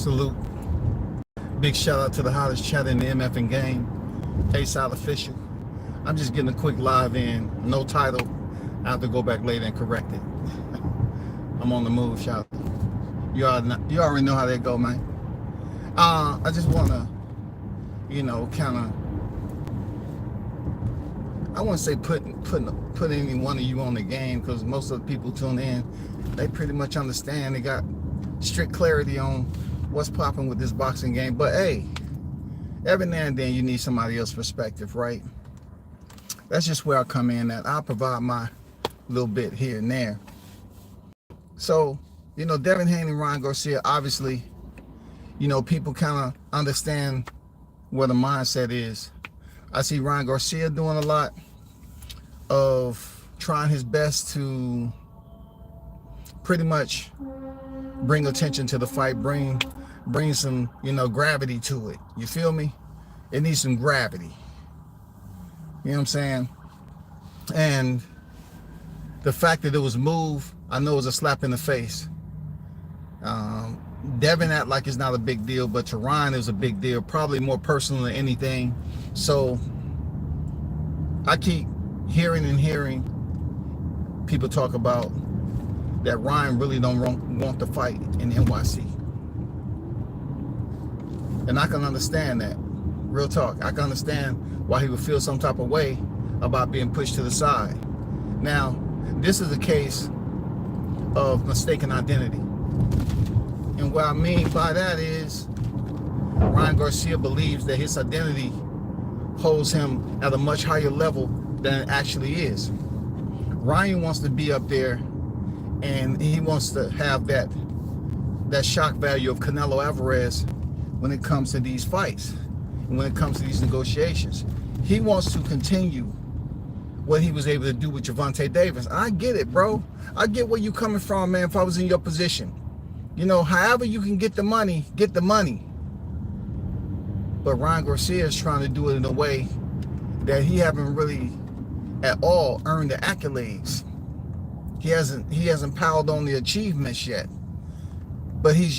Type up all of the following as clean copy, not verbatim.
Salute. Big shout out to the hottest chat in the MFing game, A-Side Official. I'm just getting a quick live in, no title. I have to go back later and correct it. I'm on the move, shout out. You already know how that go, man. I just want to, I wouldn't say put any one of you on the game, because most of the people tune in, they pretty much understand. They got strict clarity on what's popping with this boxing game. But hey, every now and then you need somebody else's perspective, right? That's just where I come in at. I'll provide my little bit here and there. So, Devin Haney and Ryan Garcia, obviously, people kind of understand where the mindset is. I see Ryan Garcia doing a lot of trying his best to pretty much bring attention to the fight, bring some, gravity to it. You feel me? It needs some gravity. You know what I'm saying? And the fact that it was moved, I know it was a slap in the face. Devin act like it's not a big deal, but to Ryan it was a big deal, probably more personal than anything. So I keep hearing people talk about that Ryan really don't want to fight in NYC. And I can understand that. Real talk. I can understand why he would feel some type of way about being pushed to the side. Now, this is a case of mistaken identity. And what I mean by that is Ryan Garcia believes that his identity holds him at a much higher level than it actually is. Ryan wants to be up there, and he wants to have that shock value of Canelo Alvarez when it comes to these fights and when it comes to these negotiations. He wants to continue what he was able to do with Gervonta Davis. I get it, bro. I get where you coming from, man. If I was in your position, however you can get the money, get the money. But Ryan Garcia is trying to do it in a way that he haven't really at all earned the accolades. He hasn't piled on the achievements yet. But he's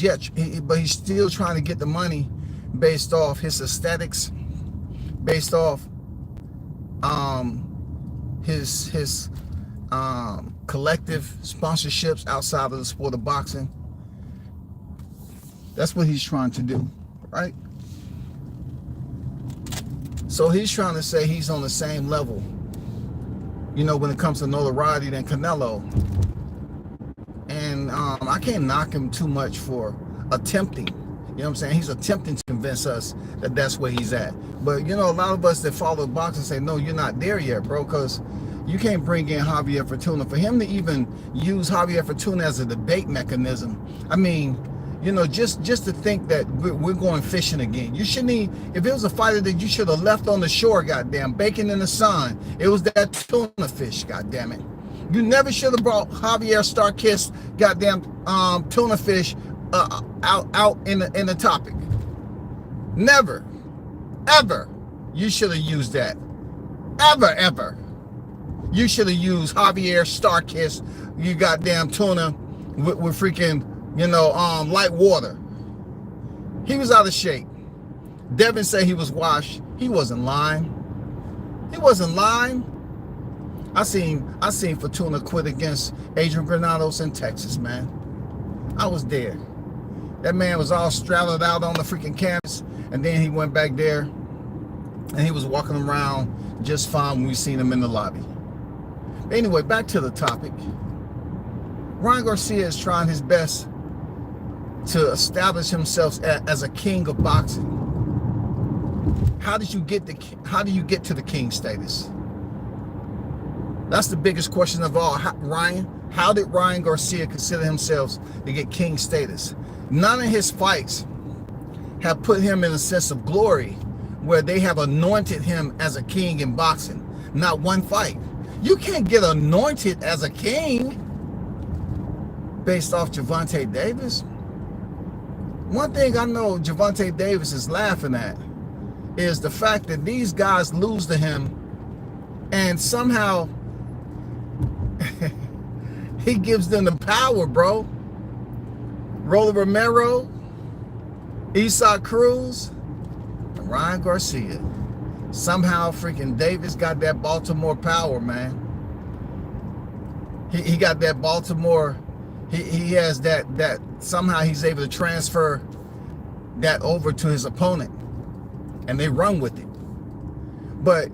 still trying to get the money based off his aesthetics, based off his collective sponsorships outside of the sport of boxing. That's what he's trying to do, right? So he's trying to say he's on the same level, when it comes to notoriety than Canelo. And I can't knock him too much for attempting. You know what I'm saying? He's attempting to convince us that that's where he's at. But, a lot of us that follow boxing say, no, you're not there yet, bro, because you can't bring in Javier Fortuna. For him to even use Javier Fortuna as a debate mechanism, I mean, just to think that we're going fishing again. You shouldn't if it was a fighter that you should have left on the shore, goddamn, baking in the sun, it was that tuna fish, goddamn it. You never should have brought Javier Starkiss, goddamn, tuna fish out in the topic. Never, ever, you should have used that. Ever. You should have used Javier Starkiss, you goddamn tuna with freaking, light water. He was out of shape. Devin said he was washed. He wasn't lying. I seen Fortuna quit against Adrian Granados in Texas, man. I was there. That man was all straddled out on the freaking campus, and then he went back there, and he was walking around just fine when we seen him in the lobby. But anyway, back to the topic. Ryan Garcia is trying his best to establish himself as a king of boxing. How do you get to the king status? That's the biggest question of all. How did Ryan Garcia consider himself to get king status? None of his fights have put him in a sense of glory where they have anointed him as a king in boxing. Not one fight. You can't get anointed as a king based off Gervonta Davis. One thing I know Gervonta Davis is laughing at is the fact that these guys lose to him, and somehow he gives them the power, bro. Rolly Romero, Isak Cruz and Ryan Garcia. Somehow freaking Davis got that Baltimore power, man. He got that Baltimore, he has that somehow he's able to transfer that over to his opponent and they run with it. But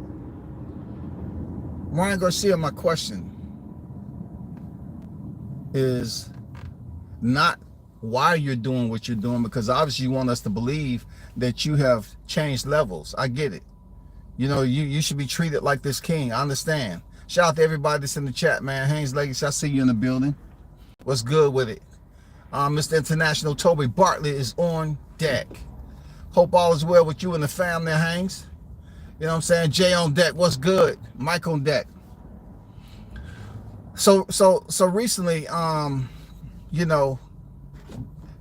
Ryan Garcia, my question is not why you're doing what you're doing, because obviously you want us to believe that you have changed levels. I get it. You know, you should be treated like this king. I understand. Shout out to everybody that's in the chat, man. Haynes Legacy, I see you in the building. What's good with it? Mr. International Toby Bartlett is on deck. Hope all is well with you and the family, Haynes. You know what I'm saying? Jay on deck. What's good? Mike on deck. So recently, you know,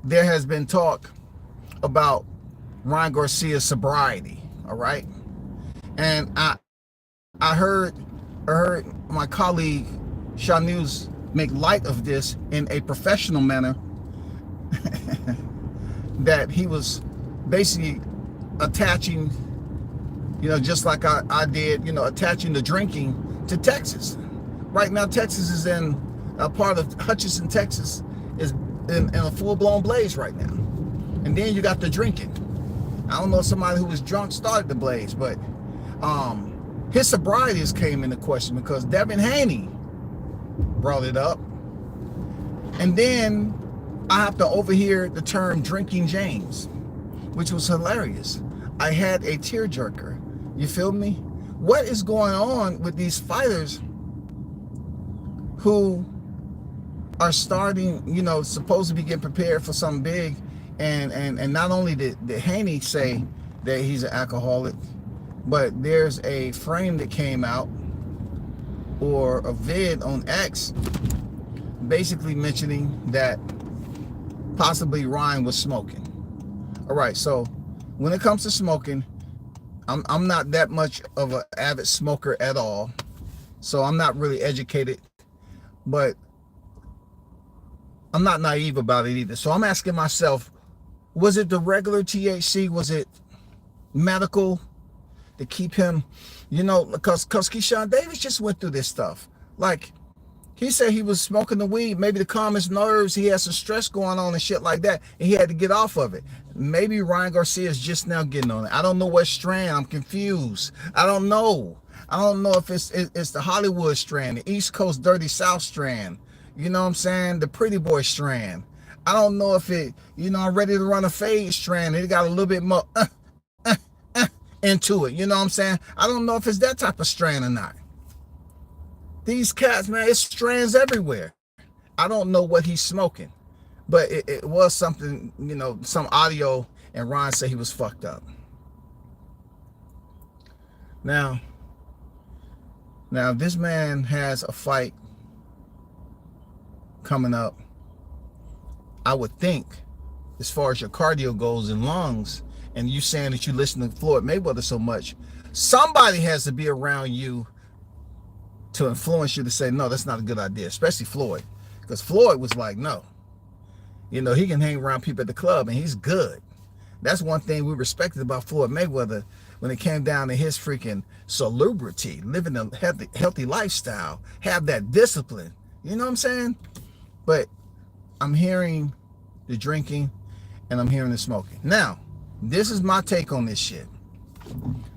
there has been talk about Ryan Garcia's sobriety. All right. And I heard my colleague Shanews make light of this in a professional manner, that he was basically attaching, you know, just like I did, you know, attaching the drinking to Texas. Right now, Texas is in a part of Hutchinson, Texas is in a full-blown blaze right now. And then you got the drinking. I don't know if somebody who was drunk started the blaze, but his sobriety came into question because Devin Haney brought it up. And then I have to overhear the term drinking James, which was hilarious. I had a tearjerker. You feel me? What is going on with these fighters who are starting, you know, supposed to be getting prepared for something big, and not only did Haney say that he's an alcoholic, but there's a frame that came out, or a vid on X, basically mentioning that possibly Ryan was smoking. All right, so when it comes to smoking, I'm not that much of an avid smoker at all, so I'm not really educated, but I'm not naive about it either. So I'm asking myself, was it the regular THC? Was it medical to keep him, you know, because Keyshawn Davis just went through this stuff. Like, he said he was smoking the weed, maybe to calm his nerves. He had some stress going on and shit like that, and he had to get off of it. Maybe Ryan Garcia is just now getting on it. I don't know what strand. I'm confused. I don't know if it's the Hollywood strand, the East Coast Dirty South strand. You know what I'm saying? The Pretty Boy strand. I don't know if it, you know, I'm ready to run a fade strand. It got a little bit more into it. You know what I'm saying? I don't know if it's that type of strand or not. These cats, man, it's strands everywhere. I don't know what he's smoking, but it was something, you know, some audio, and Ron said he was fucked up. Now, this man has a fight coming up. I would think, as far as your cardio goes and lungs, and you saying that you listen to Floyd Mayweather so much, somebody has to be around you to influence you to say, no, that's not a good idea, especially Floyd. Because Floyd was like, no. You know, he can hang around people at the club and he's good. That's one thing we respected about Floyd Mayweather when it came down to his freaking salubrity, living a healthy lifestyle, have that discipline. You know what I'm saying? But I'm hearing the drinking and I'm hearing the smoking. Now, this is my take on this shit.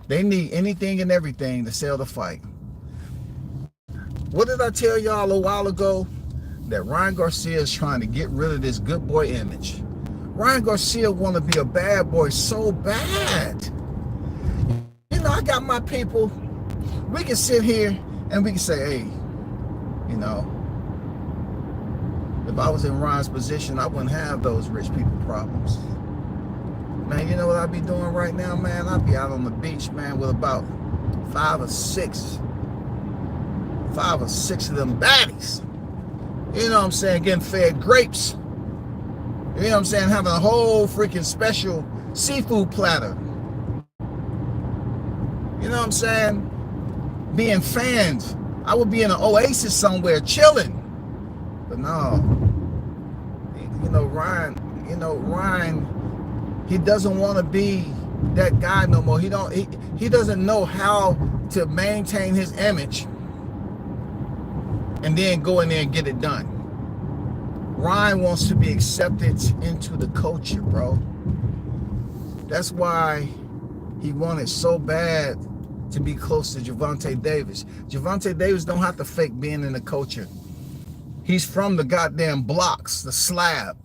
They need anything and everything to sell the fight. What did I tell y'all a while ago? That Ryan Garcia is trying to get rid of this good boy image. Ryan Garcia want to be a bad boy so bad. You know, I got my people. We can sit here and we can say, hey, you know, if I was in Ryan's position, I wouldn't have those rich people problems. Man, you know what I'd be doing right now, man? I'd be out on the beach, man, with about five or six of them baddies. You know what I'm saying? Getting fed grapes. You know what I'm saying? Having a whole freaking special seafood platter. You know what I'm saying? Being fans. I would be in an oasis somewhere chilling. But no. Ryan He doesn't want to be that guy no more. He doesn't know how to maintain his image and then go in there and get it done. Ryan wants to be accepted into the culture, bro. That's why he wanted so bad to be close to Gervonta Davis. Gervonta Davis don't have to fake being in the culture. He's from the goddamn blocks, the slab.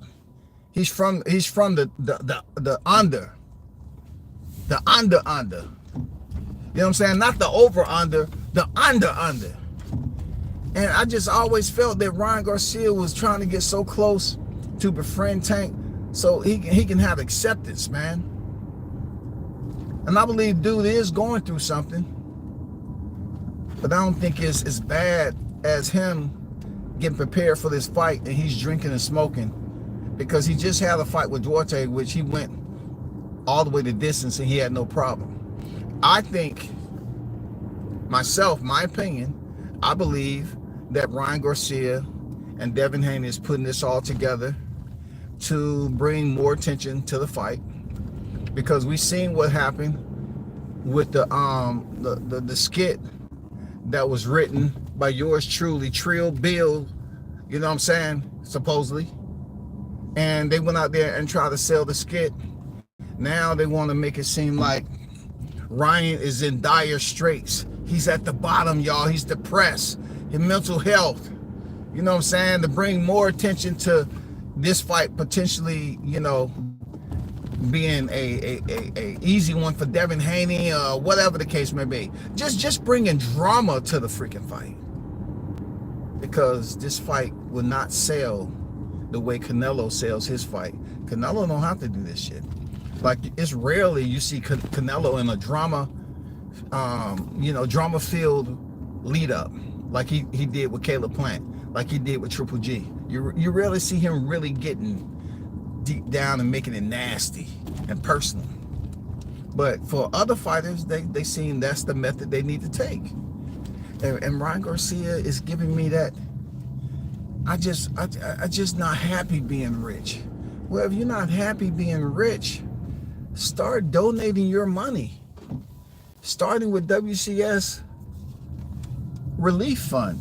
He's from the under. The under. You know what I'm saying? Not the over under, the under. And I just always felt that Ryan Garcia was trying to get so close to befriend Tank so he can have acceptance, man. And I believe dude is going through something. But I don't think it's as bad as him getting prepared for this fight and he's drinking and smoking, because he just had a fight with Duarte, which he went all the way the distance and he had no problem. I think, myself, my opinion, I believe that Ryan Garcia and Devin Haney is putting this all together to bring more attention to the fight, because we've seen what happened with the skit that was written by yours truly, Trill Bill, you know what I'm saying, supposedly. And they went out there and tried to sell the skit. Now they want to make it seem like Ryan is in dire straits. He's at the bottom, y'all. He's depressed. His mental health. You know what I'm saying? To bring more attention to this fight potentially, you know, being a easy one for Devin Haney, or whatever the case may be. Just bringing drama to the freaking fight. Because this fight will not sell the way Canelo sells his fight. Canelo don't have to do this shit. Like, it's rarely you see Canelo in a drama, drama-filled lead-up, like he did with Caleb Plant, like he did with Triple G. You rarely see him really getting deep down and making it nasty and personal. But for other fighters, they seem that's the method they need to take. And Ryan Garcia is giving me that. I just not happy being rich. Well, if you're not happy being rich, start donating your money. Starting with WCS Relief Fund.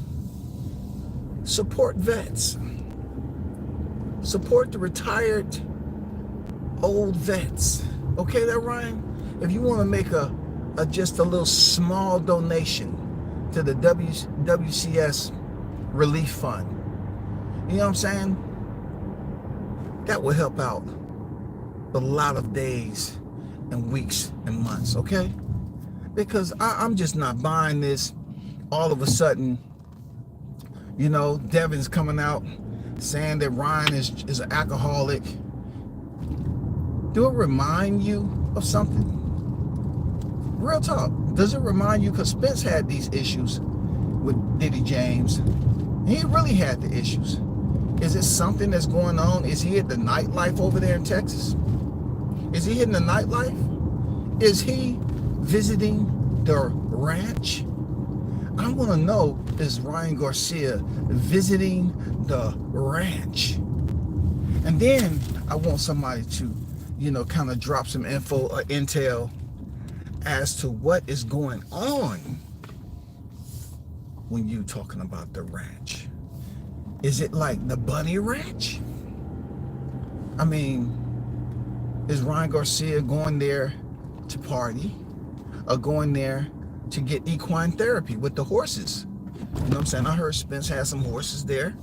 Support vets. Support the retired old vets. Okay, that Ryan? If you want to make just a little small donation to the WCS Relief Fund, you know what I'm saying? That will help out a lot of days and weeks and months, okay? Because I'm just not buying this. All of a sudden, you know, Devin's coming out saying that Ryan is an alcoholic. Do it remind you of something? Real talk. Does it remind you? Because Spence had these issues with Diddy James. He really had the issues. Is it something that's going on? Is he at the nightlife over there in Texas? Is he hitting the nightlife? Is he visiting the ranch? I want to know, is Ryan Garcia visiting the ranch? And then I want somebody to, you know, kind of drop some info or intel as to what is going on when you talking about the ranch. Is it like the Bunny Ranch? I mean, is Ryan Garcia going there to party or going there to get equine therapy with the horses? You know what I'm saying? I heard Spence had some horses there,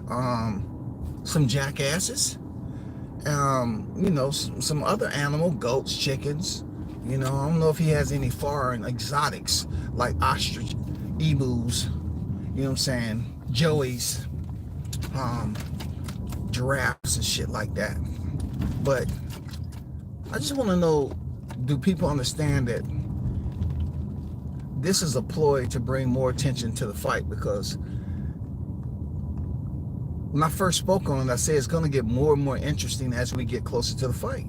some jackasses, you know, some other animal, goats, chickens. You know, I don't know if he has any foreign exotics like ostrich, emus, you know what I'm saying, joeys, giraffes and shit like that. But I just want to know, do people understand that this is a ploy to bring more attention to the fight? Because when I first spoke on it, I said it's going to get more and more interesting as we get closer to the fight.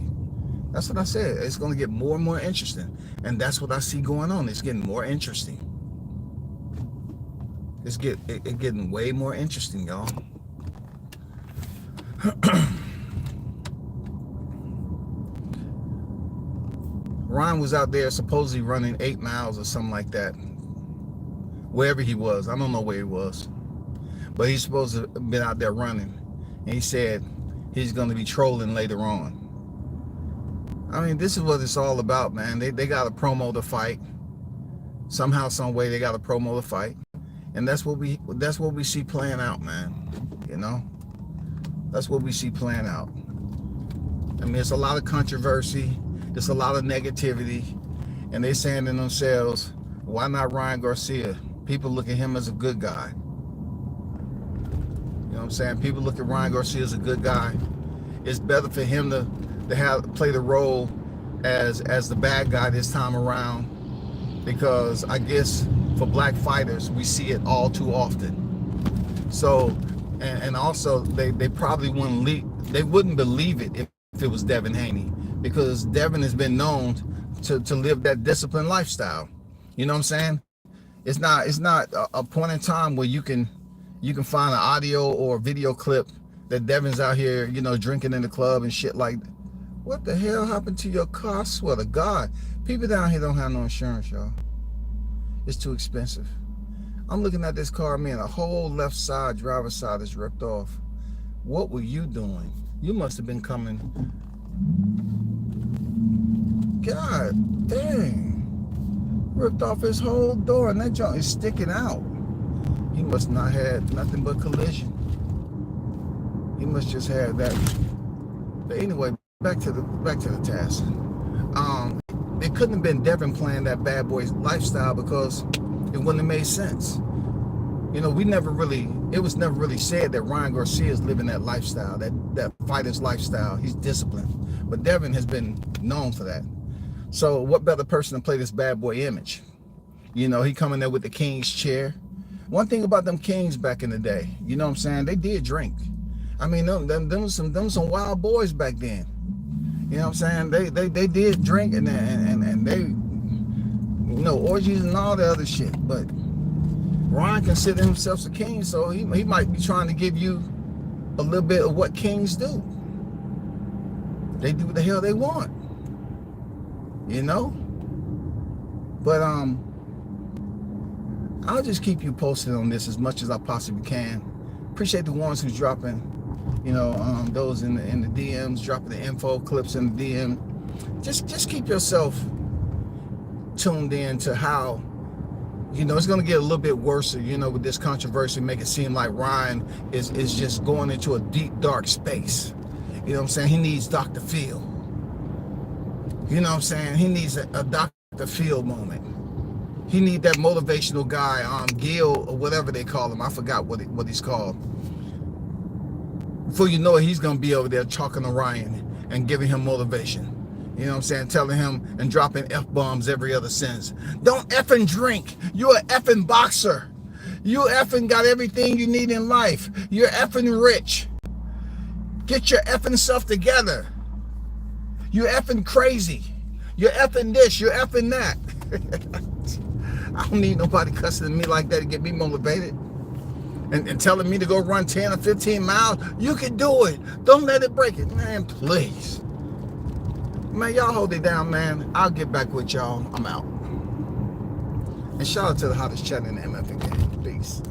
That's what I said. It's going to get more and more interesting. And that's what I see going on. It's getting more interesting. It's getting way more interesting, y'all. Ryan was out there supposedly running 8 miles or something like that. Wherever he was. I don't know where he was. But he's supposed to have been out there running. And he said he's going to be trolling later on. I mean, this is what it's all about, man. They got to promo the fight. Somehow, some way, they got to promo the fight. And that's what we see playing out, man. You know? That's what we see playing out. I mean, it's a lot of controversy. There's a lot of negativity. And they saying to themselves, why not Ryan Garcia? People look at him as a good guy. You know what I'm saying? People look at Ryan Garcia as a good guy. It's better for him to play the role as the bad guy this time around, because I guess for black fighters we see it all too often. So and also they probably wouldn't believe it if it was Devin Haney, because Devin has been known to live that disciplined lifestyle. You know what I'm saying? It's not a point in time where you can find an audio or video clip that Devin's out here, you know, drinking in the club and shit like that. What the hell happened to your car? I swear to God. People down here don't have no insurance, y'all. It's too expensive. I'm looking at this car, man, a whole left side, driver's side is ripped off. What were you doing? You must have been coming. God dang. Ripped off his whole door and that junk is sticking out. He must not have nothing but collision. He must just have that. But anyway, back to the task. It couldn't have been Devin playing that bad boy's lifestyle, because it wouldn't have made sense. You know, it was never really said that Ryan Garcia is living that lifestyle, that fighter's lifestyle. He's disciplined. But Devin has been known for that. So what better person to play this bad boy image? You know, he coming there with the King's chair. One thing about them Kings back in the day, you know what I'm saying? They did drink. I mean, them some wild boys back then. You know what I'm saying? They did drink and they, you know, orgies and all the other shit. But Ryan considered himself a king, so he might be trying to give you a little bit of what kings do. They do what the hell they want. You know? But I'll just keep you posted on this as much as I possibly can. Appreciate the ones who's dropping, you know, those in the DMs, dropping the info clips in the DM. Just keep yourself tuned in to how, you know, it's going to get a little bit worse, you know, with this controversy, make it seem like Ryan is just going into a deep, dark space. You know what I'm saying? He needs Dr. Phil. You know what I'm saying? He needs a Dr. Phil moment. He need that motivational guy, Gil or whatever they call him. I forgot what he's called. Before you know it, he's going to be over there talking to Ryan and giving him motivation. You know what I'm saying? Telling him and dropping F-bombs every other sentence. Don't effing drink. You're an effing boxer. You effing got everything you need in life. You're effing rich. Get your effing stuff together. You're effing crazy. You're effing this. You're effing that. I don't need nobody cussing at me like that to get me motivated. And telling me to go run 10 or 15 miles. You can do it. Don't let it break it. Man, please. Man, y'all hold it down, man. I'll get back with y'all. I'm out. And shout out to the hottest chat in the MFN game. Peace.